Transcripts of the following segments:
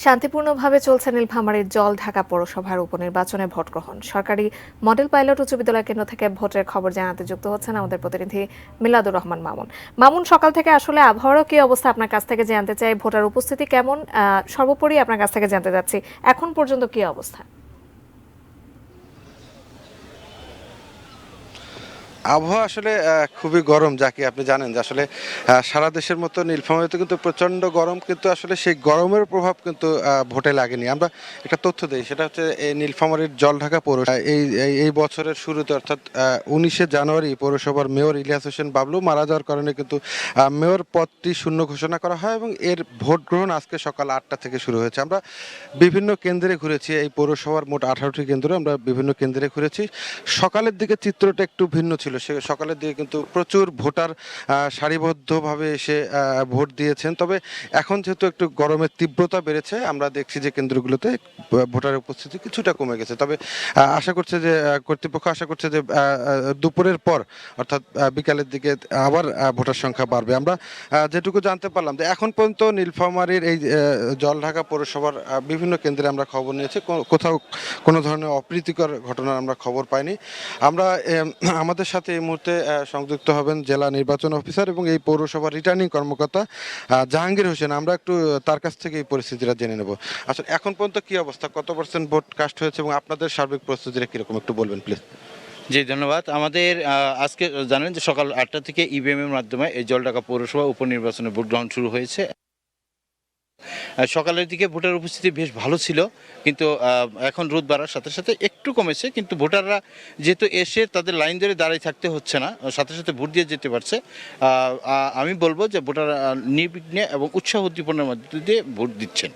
শান্তিপূর্ণভাবে চলছে নীলফামারীর জলঢাকা পৌরসভার উপনির্বাচনে ভোট গ্রহণ। সরকারি মডেল পাইলট উচ্চ বিদ্যালয় কেন্দ্র থেকে ভোটের খবর জানাতে যুক্ত হচ্ছেন আমাদের প্রতিনিধি মিলাদুর রহমান মামুন। মামুন, সকাল থেকে আসলে আবহাওয়ার কি অবস্থা আপনার কাছ থেকে জানতে চাই, ভোটার উপস্থিতি কেমন, সর্বোপরি আপনার কাছ থেকে জানতে চাচ্ছি এখন পর্যন্ত কি অবস্থা? আবহাওয়া আসলে খুবই গরম, যাকে আপনি জানেন যে আসলে সারা দেশের মতো নীলফামারীতে কিন্তু প্রচণ্ড গরম, কিন্তু আসলে সেই গরমের প্রভাব কিন্তু ভোটে লাগেনি। আমরা একটা তথ্য দিই, সেটা হচ্ছে এই নীলফামারীর জলঢাকা পৌরসভা এই এই এই বছরের শুরুতে অর্থাৎ 19শে জানুয়ারি পৌরসভার মেয়র ইলিয়াস হোসেন বাবলু মারা যাওয়ার কারণে কিন্তু মেয়র পদটি শূন্য ঘোষণা করা হয় এবং এর ভোট গ্রহণ আজকে সকাল 8টা থেকে শুরু হয়েছে। আমরা বিভিন্ন কেন্দ্রে ঘুরেছি, এই পৌরসভার মোট 18টি কেন্দ্রে আমরা বিভিন্ন কেন্দ্রে ঘুরেছি। সকালের দিকে চিত্রটা একটু ভিন্ন ছিল। সে সকালের দিকে কিন্তু প্রচুর ভোটার সারিবদ্ধভাবে এসে ভোট দিয়েছেন। তবে এখন যেহেতু একটু গরমের তীব্রতা বেড়েছে, আমরা দেখছি যে কেন্দ্রগুলোতে ভোটারের উপস্থিতি কিছুটা কমে গেছে। তবে আশা করছে যে কর্তৃপক্ষ আশা করছে যে দুপুরের পর অর্থাৎ বিকালের দিকে আবার ভোটার সংখ্যা বাড়বে। আমরা যেটুকু জানতে পারলাম যে এখন পর্যন্ত নীলফামারীর এই জলঢাকা পৌরসভার বিভিন্ন কেন্দ্রে আমরা খবর নিয়েছি, কোথাও কোনো ধরনের অপ্রীতিকর ঘটনার আমরা খবর পাইনি। আমরা আমাদের সাথে এই মুহূর্তে সংযুক্ত হবেন জেলা নির্বাচন অফিসার এবং এই পৌরসভার রিটার্নিং কর্মকর্তা জাহাঙ্গীর হোসেন। আমরা একটু তার কাছ থেকে এই পরিস্থিতিটা জেনে নেব। আসলে এখন পর্যন্ত কি অবস্থা, কত পার্সেন্ট ভোট কাস্ট হয়েছে এবং আপনাদের সার্বিক প্রস্তুতিটা কিরকম একটু বলবেন প্লিজ। জি, ধন্যবাদ। আমাদের আজকে জানেন যে সকাল 8টা থেকে ইভিএম এর মাধ্যমে এই জলঢাকা পৌরসভা উপনির্বাচনে ভোট গ্রহণ শুরু হয়েছে। সকালের দিকে ভোটার উপস্থিতি বেশ ভালো ছিল, কিন্তু এখন রোদ বাড়ার সাথে সাথে একটু কমেছে। কিন্তু ভোটাররা যেহেতু এসে তাদের লাইন ধরে দাঁড়িয়ে থাকতে হচ্ছে না, সাথে সাথে ভোট দিয়ে যেতে পারছে। আমি বলবো যে ভোটাররা নির্বিঘ্নে এবং উৎসাহ উদ্দীপনার মধ্যে দিয়ে ভোট দিচ্ছেন।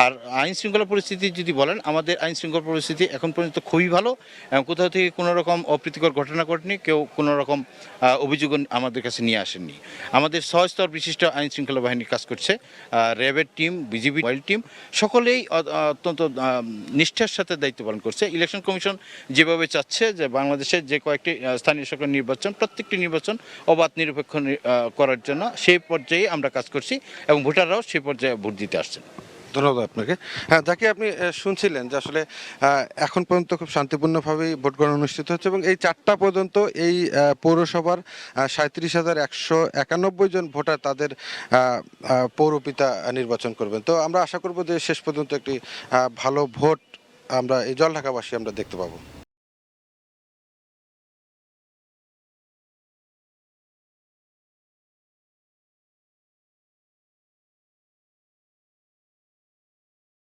আর আইন শৃঙ্খলা পরিস্থিতি যদি বলেন, আমাদের আইন শৃঙ্খলা পরিস্থিতি এখন পর্যন্ত খুবই ভালো এবং কোথাও থেকে কোনো রকম অপ্রীতিকর ঘটনা ঘটেনি, কেউ কোনো রকম অভিযোগ আমাদের কাছে নিয়ে আসেননি। আমাদের 6 স্তর বিশিষ্ট আইন শৃঙ্খলা বাহিনী কাজ করছে, র্যাবের টিম, বিজিবি মোবাইল টিম সকলেই অত্যন্ত নিষ্ঠার সাথে দায়িত্ব পালন করছে। ইলেকশন কমিশন যেভাবে চাচ্ছে যে বাংলাদেশের যে কয়েকটি স্থানীয় সরকার নির্বাচন, প্রত্যেকটি নির্বাচন অবাধ নিরপেক্ষ করার জন্য সেই পর্যায়ে আমরা কাজ করছি এবং ভোটাররাও সেই পর্যায়ে ভোট দিতে আসছেন। ধন্যবাদ আপনাকে। হ্যাঁ, যাকে আপনি শুনছিলেন যে আসলে এখন পর্যন্ত খুব শান্তিপূর্ণভাবেই ভোট গ্রহণ অনুষ্ঠিত হচ্ছে এবং এই 4টা পর্যন্ত এই পৌরসভার 37,191 জন ভোটার তাদের পৌরপিতা নির্বাচন করবেন। তো আমরা আশা করব যে শেষ পর্যন্ত একটি ভালো ভোট আমরা এই জলঢাকাবাসী আমরা দেখতে পাবো।